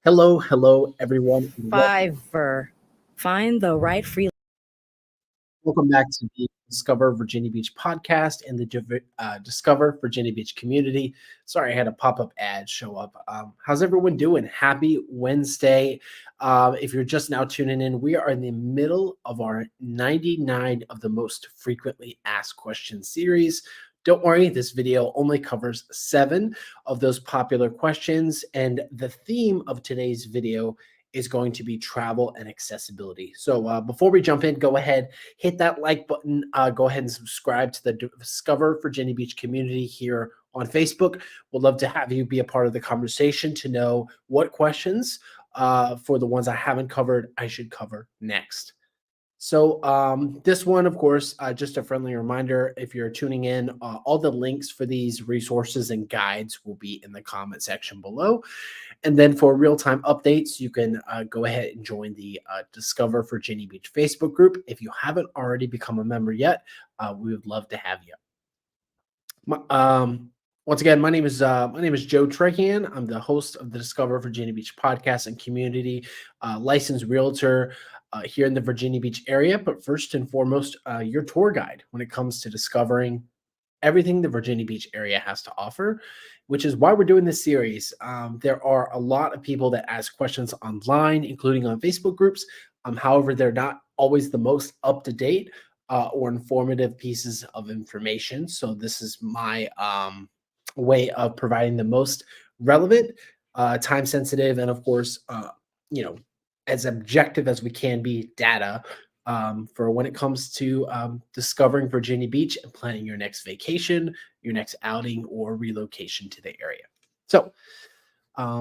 Hello, hello, everyone. And Fiverr. Find the right free. welcome back to the Discover Virginia Beach podcast and the Discover Virginia Beach community. Sorry, I had a pop-up ad show up. How's everyone doing? Happy Wednesday. If you're just now tuning in, we are in the middle of our 99 of the most frequently asked questions series. Don't worry, this video only covers 7 of those popular questions, and the theme of today's video is going to be travel and accessibility. So before we jump in, go ahead, hit that like button. Go ahead and subscribe to the Discover Virginia Beach community here on Facebook. We'd love to have you be a part of the conversation to know what questions for the ones I haven't covered, I should cover next. So this one, of course, just a friendly reminder, if you're tuning in, all the links for these resources and guides will be in the comment section below. And then for real-time updates, you can go ahead and join the Discover Virginia Beach Facebook group. If you haven't already become a member yet, we would love to have you. Once again, my name is Joe Trehan. I'm the host of the Discover Virginia Beach podcast and community, licensed realtor here in the Virginia Beach area. But first and foremost, your tour guide when it comes to discovering everything the Virginia Beach area has to offer, which is why we're doing this series. There are a lot of people that ask questions online, including on Facebook groups. However, they're not always the most up-to-date or informative pieces of information. So this is my way of providing the most relevant, time-sensitive, and of course, as objective as we can be data for when it comes to discovering Virginia Beach and planning your next vacation, your next outing, or relocation to the area. So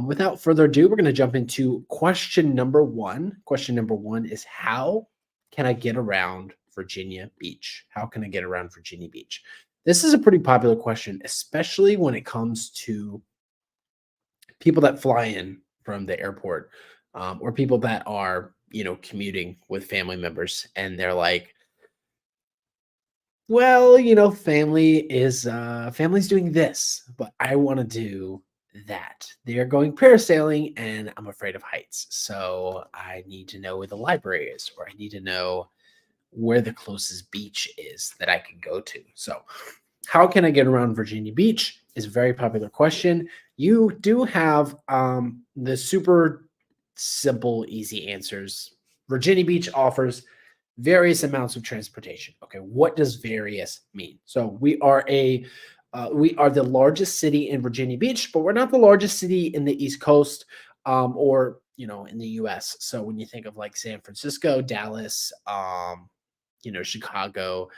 without further ado, we're going to jump into question number 1. Question number 1 is, how can I get around Virginia Beach? How can I get around Virginia Beach? This is a pretty popular question, especially when it comes to people that fly in from the airport or people that are, commuting with family members, and they're like, well, family's doing this, but I want to do that. They're going parasailing and I'm afraid of heights. So I need to know where the library is, or I need to know where the closest beach is that I can go to. So how can I get around Virginia Beach is a very popular question. You do have the super simple, easy answers. Virginia Beach offers various amounts of transportation. Okay, what does various mean? So we are the largest city in Virginia Beach, but we're not the largest city in the East Coast or in the U.S. So when you think of like San Francisco, Dallas, Chicago,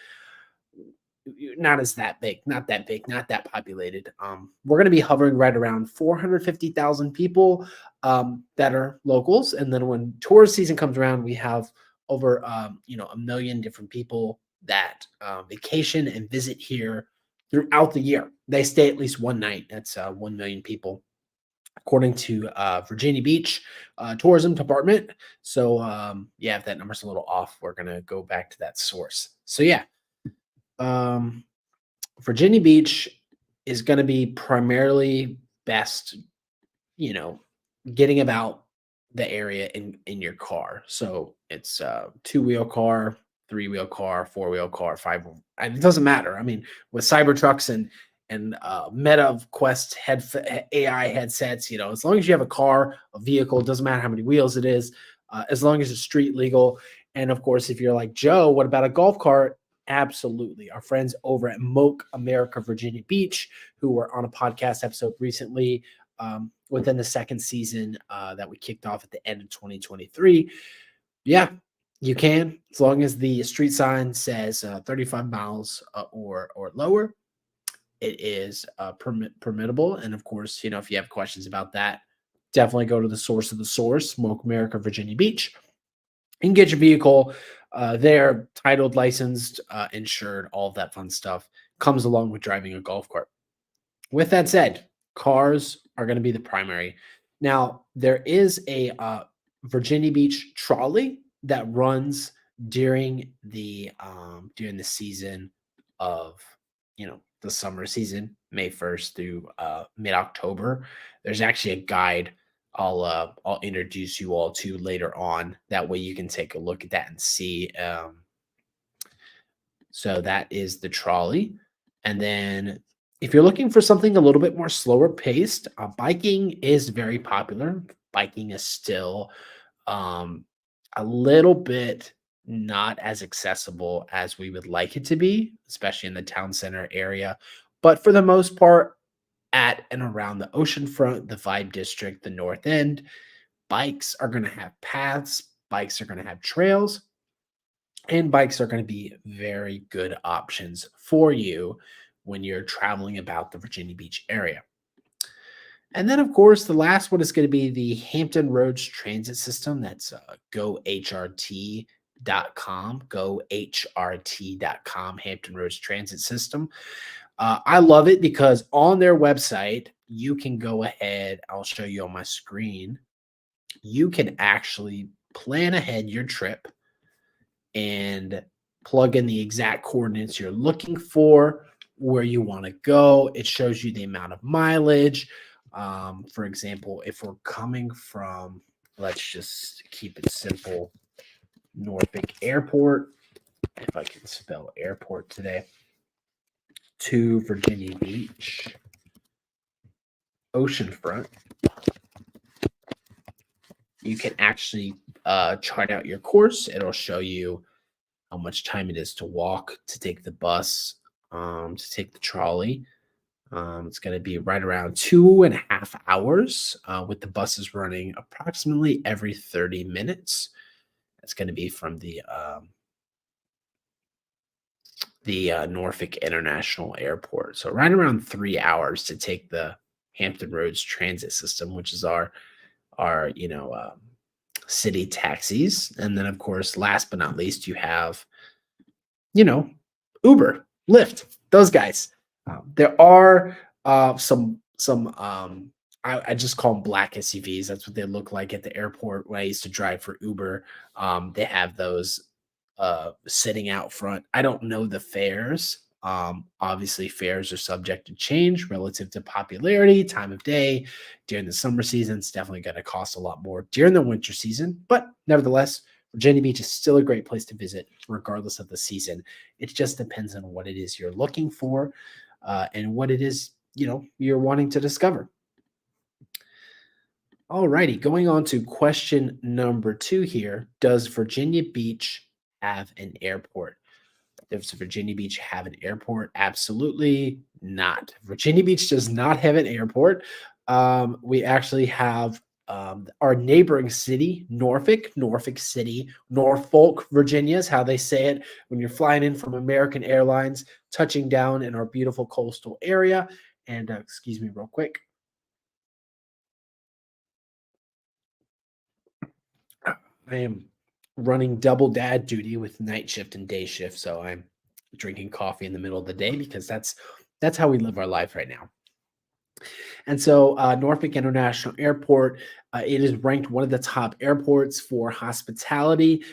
not that big, not that populated. We're going to be hovering right around 450,000 people that are locals. And then when tourist season comes around, we have over, 1 million different people that vacation and visit here throughout the year. They stay at least one night. That's 1 million people, according to Virginia Beach Tourism Department. So if that number's a little off, we're going to go back to that source. So Virginia Beach is going to be primarily best, getting about the area in your car. So it's a 2-wheel car, 3-wheel car, 4-wheel car, 5. And it doesn't matter. I mean, with Cybertrucks and and Meta Quest AI headsets. As long as you have a car, a vehicle, it doesn't matter how many wheels it is, as long as it's street legal. And of course, if you're like Joe, what about a golf cart? Absolutely. Our friends over at Moke America Virginia Beach, who were on a podcast episode recently, within the second season that we kicked off at the end of 2023. Yeah, you can, as long as the street sign says 35 miles or lower. It is permittable. And of course, if you have questions about that, definitely go to the source of the source, Smoke America, Virginia Beach, and get your vehicle there, titled, licensed, insured, all of that fun stuff comes along with driving a golf cart. With that said, cars are going to be the primary. Now, there is a Virginia Beach trolley that runs during the season of the summer season, May 1st through mid October. There's actually a guide I'll introduce you all to later on. That way you can take a look at that and see. So that is the trolley. And then if you're looking for something a little bit more slower paced, biking is very popular. Biking is still um, a little bit not as accessible as we would like it to be, especially in the town center area. But for the most part, at and around the oceanfront, the Vibe District, the North End, bikes are going to have paths, bikes are going to have trails, and bikes are going to be very good options for you when you're traveling about the Virginia Beach area. And then, of course, the last one is going to be the Hampton Roads Transit System. That's gohrt.com, gohrt.com, Hampton Roads Transit System. I love it because on their website, you can go ahead, I'll show you on my screen. You can actually plan ahead your trip and plug in the exact coordinates you're looking for, where you want to go. It shows you the amount of mileage. For example, if we're coming from, let's just keep it simple, Norfolk Airport, if I can spell airport today, to Virginia Beach, oceanfront, you can actually chart out your course. It'll show you how much time it is to walk, to take the bus, to take the trolley. It's going to be right around 2.5 hours, with the buses running approximately every 30 minutes. It's going to be from the Norfolk International Airport. So right around 3 hours to take the Hampton Roads Transit System, which is our city taxis. And then, of course, last but not least, you have Uber, Lyft, those guys. There are some I just call them black SUVs. That's what they look like at the airport when I used to drive for Uber. They have those sitting out front. I don't know the fares. Obviously, fares are subject to change relative to popularity, time of day. During the summer season, it's definitely going to cost a lot more during the winter season. But nevertheless, Virginia Beach is still a great place to visit, regardless of the season. It just depends on what it is you're looking for, and what it is you're wanting to discover. All righty, going on to question number 2 here. Does Virginia Beach have an airport? Does Virginia Beach have an airport? Absolutely not. Virginia Beach does not have an airport. We actually have our neighboring city, Norfolk City, Norfolk, Virginia is how they say it when you're flying in from American Airlines, touching down in our beautiful coastal area. And excuse me real quick. I am running double dad duty with night shift and day shift, so I'm drinking coffee in the middle of the day because that's how we live our life right now. And so, Norfolk International Airport, it is ranked one of the top airports for hospitality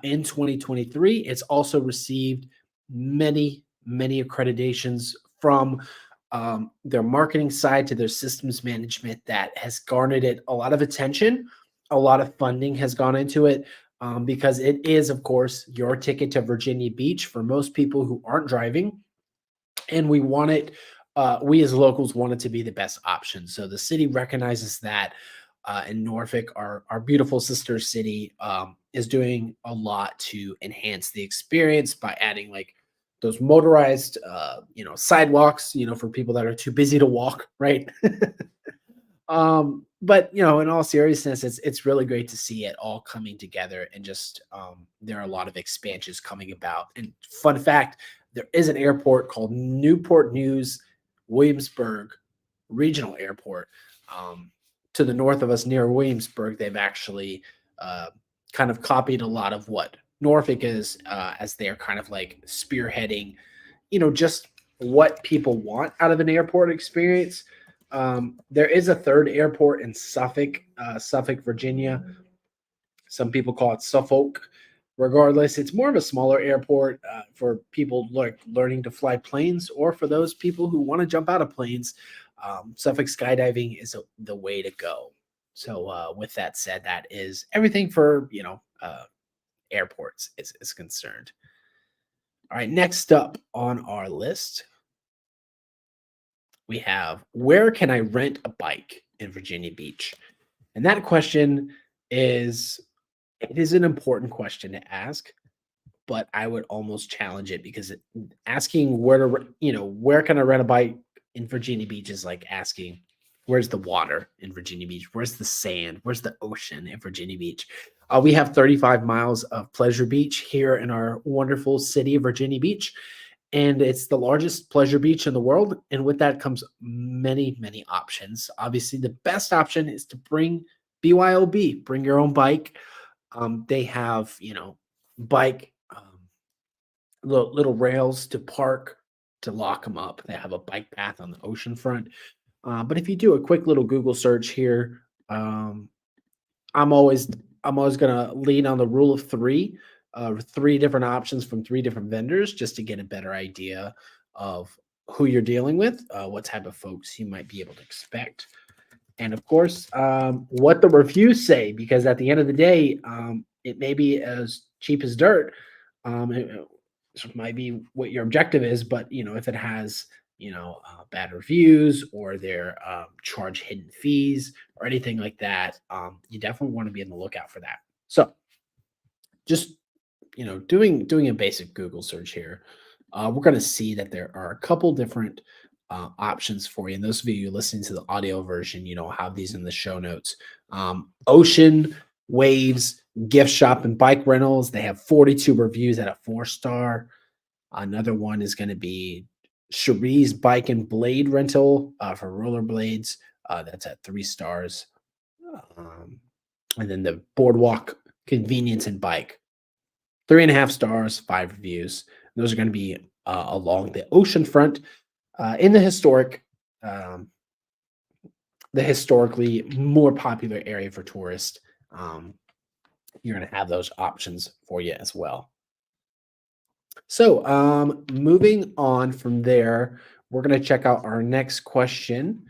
in 2023. It's also received many, many accreditations from their marketing side to their systems management that has garnered it a lot of attention. A lot of funding has gone into it, because it is, of course, your ticket to Virginia Beach for most people who aren't driving. And we want it We as locals want it to be the best option. So the city recognizes that, and Norfolk, our beautiful sister city, is doing a lot to enhance the experience by adding like those motorized, sidewalks, for people that are too busy to walk, right? But in all seriousness, it's really great to see it all coming together, and just there are a lot of expansions coming about. And fun fact, there is an airport called Newport News Williamsburg Regional Airport. Um, to the north of us near Williamsburg, they've actually uh, kind of copied a lot of what Norfolk is, as they're kind of like spearheading, just what people want out of an airport experience. There is a third airport in Suffolk, Virginia. Some people call it Suffolk. Regardless, it's more of a smaller airport for people like learning to fly planes, or for those people who want to jump out of planes. Suffolk skydiving is the way to go. So, with that said, that is everything for airports is concerned. All right, next up on our list, we have, where can I rent a bike in Virginia Beach? And that question is it is an important question to ask, but I would almost challenge it, because asking where can I rent a bike in Virginia Beach is like asking, where's the water in Virginia Beach? Where's the sand? Where's the ocean in Virginia Beach? We have 35 miles of pleasure beach here in our wonderful city of Virginia Beach, and it's the largest pleasure beach in the world. And with that comes many, many options. Obviously, the best option is to bring BYOB, bring your own bike. They have, bike little rails to park to lock them up. They have a bike path on the ocean front. But if you do a quick little Google search here, um, I'm always I'm always gonna lean on the rule of three, three different options from three different vendors, just to get a better idea of who you're dealing with, what type of folks you might be able to expect, and of course, what the reviews say. Because at the end of the day, it may be as cheap as dirt. It might be what your objective is, but if it has bad reviews, or they're charge hidden fees or anything like that, you definitely want to be on the lookout for that. So, just doing a basic Google search here, we're going to see that there are a couple different options for you. And those of you listening to the audio version, have these in the show notes. Ocean Waves Gift Shop and Bike Rentals. They have 42 reviews at a 4-star. Another one is going to be Cherie's Bike and Blade Rental for rollerblades. That's at 3 stars. Um, and then the Boardwalk Convenience and Bike, 3.5 stars, 5 reviews. And those are going to be along the ocean front, in um, the historically more popular area for tourists. You're going to have those options for you as well. So, moving on from there, we're going to check out our next question.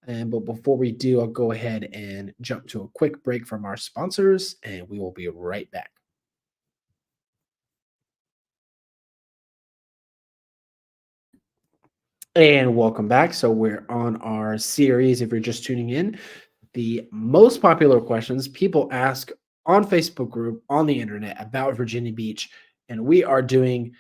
But before we do, I'll go ahead and jump to a quick break from our sponsors, and we will be right back. And welcome back. So we're on our series, if you're just tuning in, the most popular questions people ask on Facebook group, on the internet, about Virginia Beach. And we are doing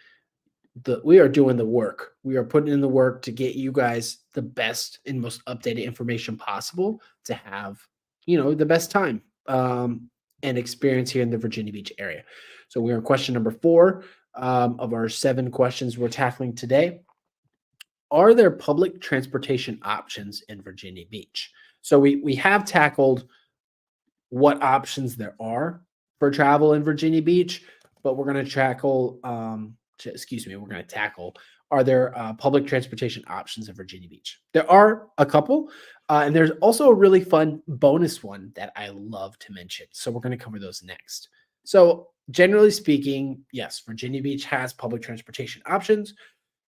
the work. We are putting in the work to get you guys the best and most updated information possible to have, the best time and experience here in the Virginia Beach area. So we're on question number 4 of our 7 questions we're tackling today. Are there public transportation options in Virginia Beach? So we have tackled what options there are for travel in Virginia Beach, but we're going to we're going to tackle, are there public transportation options in Virginia Beach? There are a couple, and there's also a really fun bonus one that I love to mention. So we're going to cover those next. So generally speaking, yes, Virginia Beach has public transportation options,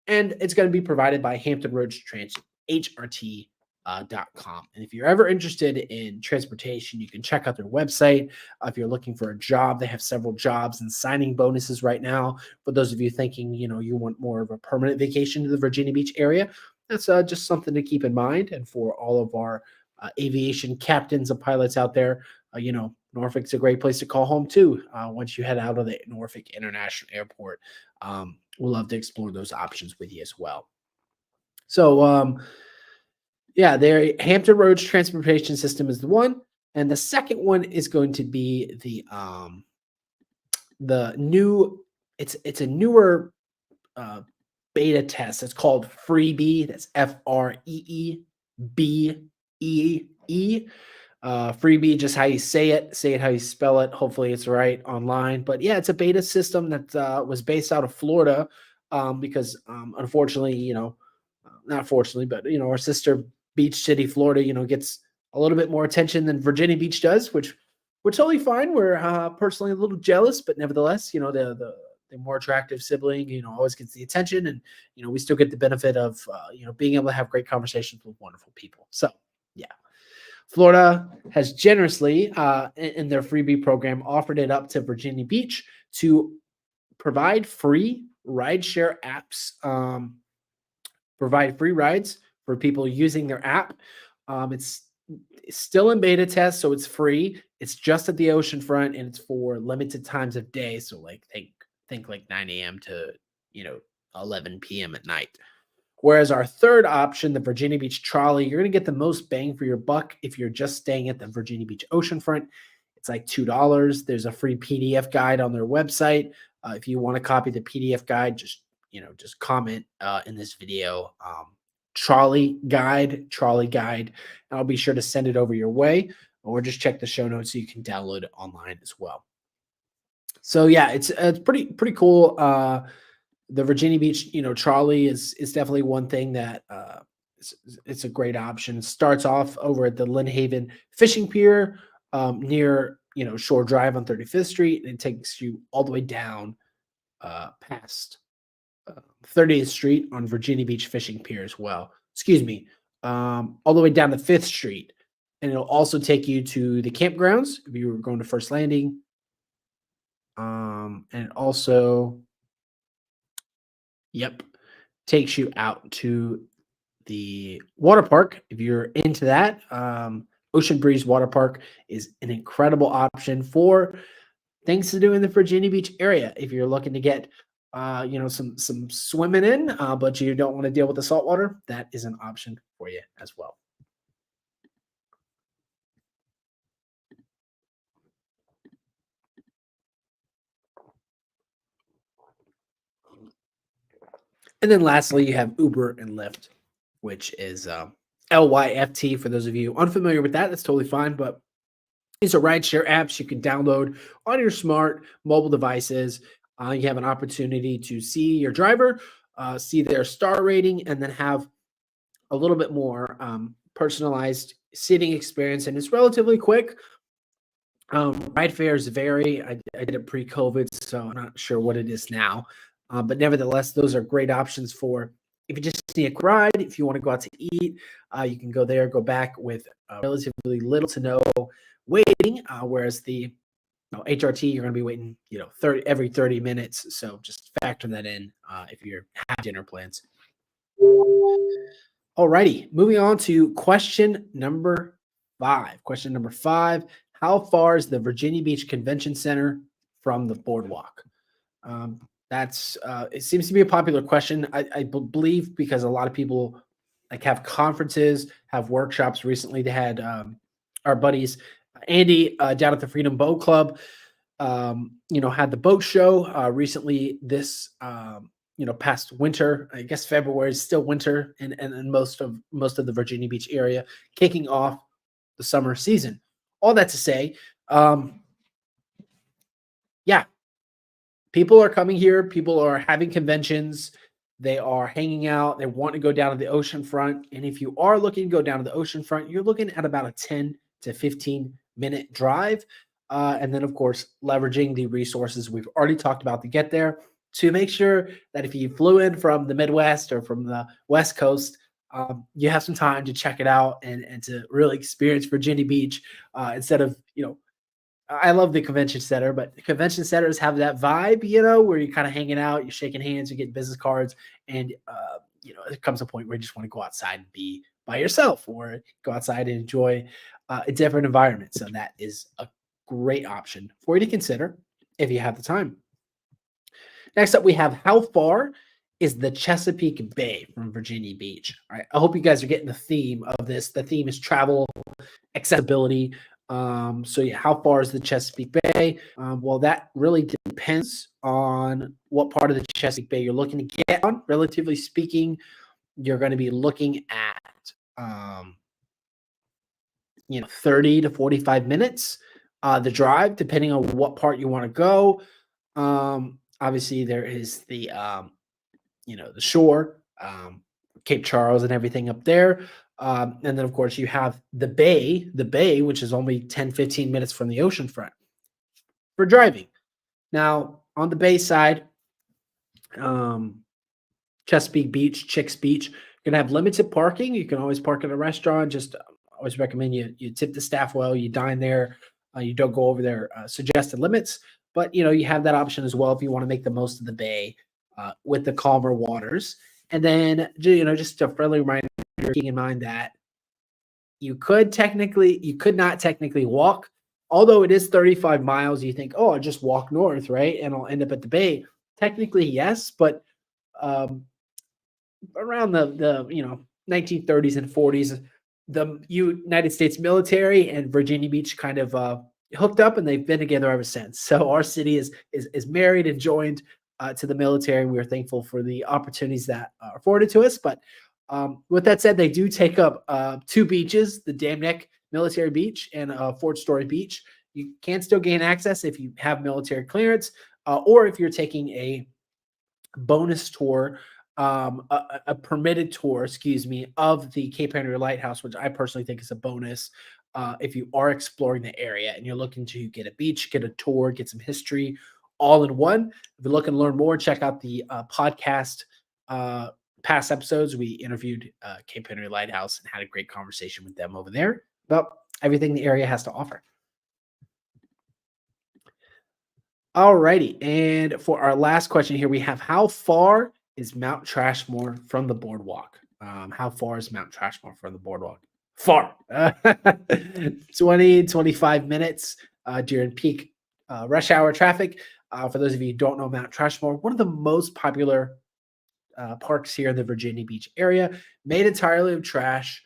and it's going to be provided by Hampton Roads Transit, HRT.com. And if you're ever interested in transportation, you can check out their website. If you're looking for a job, they have several jobs and signing bonuses right now. For those of you thinking, you want more of a permanent vacation to the Virginia Beach area, that's just something to keep in mind. And for all of our aviation captains and pilots out there, Norfolk's a great place to call home too. Once you head out of the Norfolk International Airport, we'll love to explore those options with you as well. So, yeah, there Hampton Roads transportation system is the one, and the second one is going to be the new. It's a newer uh, beta test. It's called Freebie. That's Freebee. Freebie, just how you say it how you spell it. Hopefully, it's right online. But yeah, it's a beta system that was based out of Florida, because unfortunately, not fortunately, but our sister beach city, Florida, gets a little bit more attention than Virginia Beach does, which we're totally fine. We're personally a little jealous, but nevertheless, the more attractive sibling, always gets the attention, and we still get the benefit of being able to have great conversations with wonderful people. So yeah. Florida has generously, in their freebie program, offered it up to Virginia Beach to provide free rideshare apps, provide free rides for people using their app. It's still in beta test, so it's free. It's just at the oceanfront, and it's for limited times of day. So, like, think like 9 a.m. to 11 p.m. at night. Whereas our third option, the Virginia Beach Trolley, you're going to get the most bang for your buck if you're just staying at the Virginia Beach oceanfront. It's like $2. There's a free PDF guide on their website. If you want to copy the PDF guide, just comment in this video, trolley guide, and I'll be sure to send it over your way, or just check the show notes so you can download it online as well. So yeah, it's pretty cool. The Virginia Beach, trolley is definitely one thing that it's a great option. It starts off over at the Lynn Haven Fishing Pier, near Shore Drive on 35th Street, and it takes you all the way down past 30th Street on Virginia Beach Fishing Pier as well. Excuse me, all the way down to 5th Street, and it'll also take you to the campgrounds if you were going to First Landing, and also. Yep. Takes you out to the water park. If you're into that, Ocean Breeze Water Park is an incredible option for things to do in the Virginia Beach area. If you're looking to get, some swimming in, but you don't want to deal with the salt water, that is an option for you as well. And then lastly, you have Uber and Lyft, which is LYFT. For those of you unfamiliar with that, that's totally fine. But these are rideshare apps you can download on your smart mobile devices. You have an opportunity to see your driver, see their star rating, and then have a little bit more personalized seating experience. And it's relatively quick. Ride fares vary. I did it pre-COVID, so I'm not sure what it is now. But nevertheless, those are great options for if you just need a quick ride. If you want to go out to eat, you can go there, go back with relatively little to no waiting. Whereas the HRT, you're going to be waiting, every 30 minutes. So just factor that in if you have dinner plans. Alrighty, moving on to question number 5. Question number 5: how far is the Virginia Beach Convention Center from the boardwalk? That's it seems to be a popular question. I believe because a lot of people like have conferences, have workshops. Recently, they had our buddies Andy down at the Freedom Boat Club. Had the boat show recently this past winter. I guess February is still winter in most of the Virginia Beach area, kicking off the summer season. All that to say, yeah, people are coming here. People are having conventions. They are hanging out. They want to go down to the ocean front. And if you are looking to go down to the ocean front, you're looking at about a 10 to 15-minute drive. And then, of course, leveraging the resources we've already talked about to get there, to make sure that if you flew in from the Midwest or from the West Coast, you have some time to check it out and to really experience Virginia Beach instead of, I love the convention center, but the convention centers have that vibe, where you're kind of hanging out, you're shaking hands, you're getting business cards, and there comes a point where you just want to go outside and be by yourself, or go outside and enjoy a different environment. So that is a great option for you to consider if you have the time. Next up, we have how far is the Chesapeake Bay from Virginia Beach? All right. I hope you guys are getting the theme of this. The theme is travel, accessibility. So yeah, how far is the Chesapeake Bay? Well, that really depends on what part of the Chesapeake Bay you're looking to get on. Relatively speaking, you're going to be looking at 30 to 45 minutes the drive, depending on what part you want to go. Obviously, there is the the shore, Cape Charles, and everything up there. And then, of course, you have the bay, which is only 10, 15 minutes from the ocean front for driving. Now, on the bay side, Chesapeake Beach, Chicks Beach, you're going to have limited parking. You can always park at a restaurant. Just always recommend you tip the staff well, you dine there, you don't go over their suggested limits. But, you have that option as well if you want to make the most of the bay with the calmer waters. And then, just a friendly reminder, keeping in mind that you could not technically walk, although it is 35 miles. You think, oh, I'll just walk north, right? And I'll end up at the bay. Technically, yes, but around the 1930s and 40s, the United States military and Virginia Beach kind of hooked up, and they've been together ever since. So our city is married and joined to the military. We are thankful for the opportunities that are afforded to us. But with that said, they do take up two beaches, the Dam Neck Military Beach and Fort Story Beach. You can still gain access if you have military clearance, or if you're taking a bonus tour, a permitted tour, of the Cape Henry Lighthouse, which I personally think is a bonus. If you are exploring the area and you're looking to get a beach, get a tour, get some history all in one. If you're looking to learn more, check out the podcast past episodes. We interviewed Cape Henry Lighthouse and had a great conversation with them over there about everything the area has to offer. All righty. And for our last question here, we have how far is Mount Trashmore from the boardwalk? How far is Mount Trashmore from the boardwalk? Far. 20, 25 minutes during peak rush hour traffic. For those of you who don't know Mount Trashmore, one of the most popular parks here in the Virginia Beach area, made entirely of trash,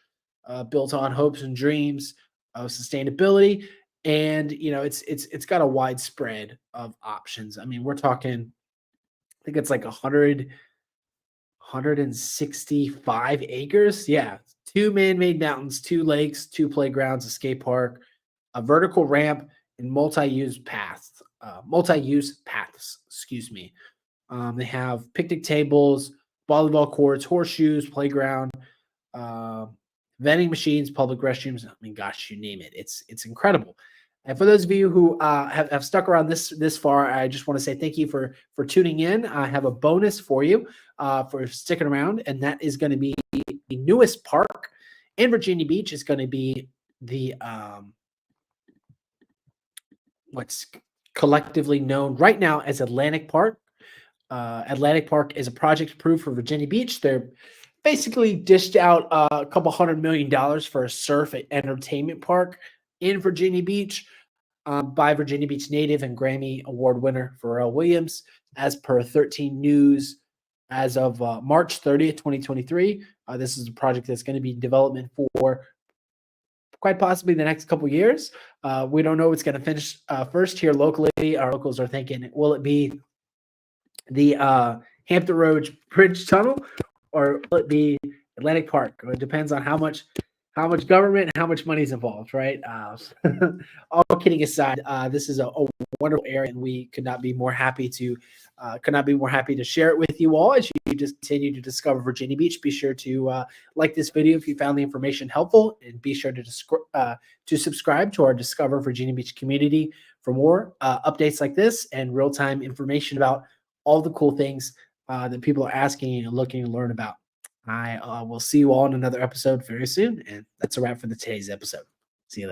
built on hopes and dreams of sustainability. And it's got a wide spread of options. I mean, we're talking, I think it's like 165 acres. Yeah, 2 man-made mountains, 2 lakes, 2 playgrounds, a skate park, a vertical ramp, and multi-use paths. Excuse me. They have picnic tables, volleyball courts, horseshoes, playground, vending machines, public restrooms. I mean, gosh, you name it. It's incredible. And for those of you who have stuck around this far, I just want to say thank you for tuning in. I have a bonus for you for sticking around, and that is going to be the newest park in Virginia Beach. Is going to be the what's collectively known right now as Atlantic Park. Atlantic Park is a project approved for Virginia Beach. They're basically dished out a couple $100 million for a surf and entertainment park in Virginia Beach by Virginia Beach native and Grammy Award winner Pharrell Williams, as per 13 News. As of March 30th, 2023, this is a project that's going to be in development for quite possibly the next couple years. We don't know what's going to finish first here locally. Our locals are thinking, will it be the Hampton Roads Bridge Tunnel, or will it be Atlantic Park? It depends on how much government and how much money is involved, right? All kidding aside, this is a wonderful area, and we could not be more happy to share it with you all as you just continue to discover Virginia Beach. Be sure to like this video if you found the information helpful, and be sure to subscribe to our Discover Virginia Beach community for more updates like this and real-time information about all the cool things that people are asking and looking to learn about. I will see you all in another episode very soon, and that's a wrap for today's episode.